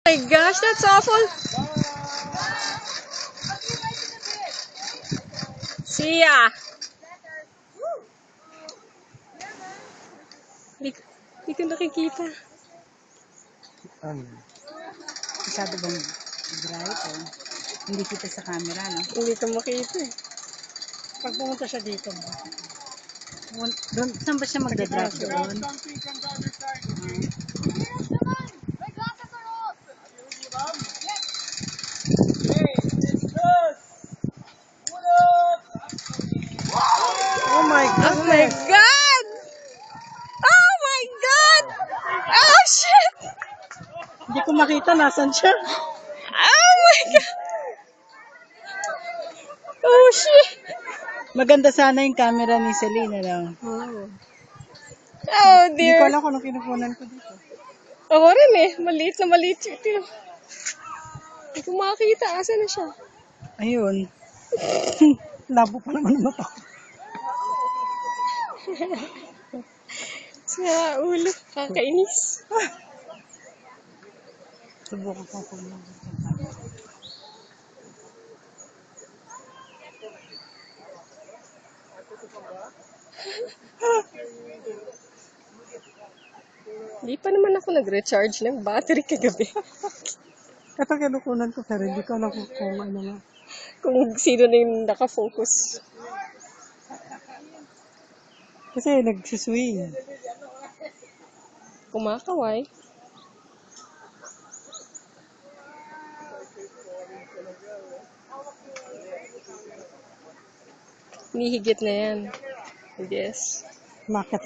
My gosh, that's awful. See ya. Di ko nakikita. Masyado bang bright o? Hindi kita sa camera, no? Hindi ko makita. Pag pumunta siya dito, doon, saan ba siya magdadrop doon? Oh my God! Oh my God! Oh shit! Hindi ko makita nasan siya. Oh my God! Oh shit! Maganda sana yung camera ni Selena lang. Oh Hindi ko dear. alam kung anong kinukunan ko dito. Ako rin eh. Maliit na maliit. Hindi ko makakita. Asa na siya? Ayun. Labo pa naman ang mata ko. Sa ulo. Kakainis. Subukan ko kung Hindi pa naman ako nag-recharge ng battery kagabi. ito kinukunan ko pero hindi ko alam kung ano nga. Kung sino na yung nakafocus. Kasi nagsiswing. Kumakaway. Hinihigit na yan. I guess. Market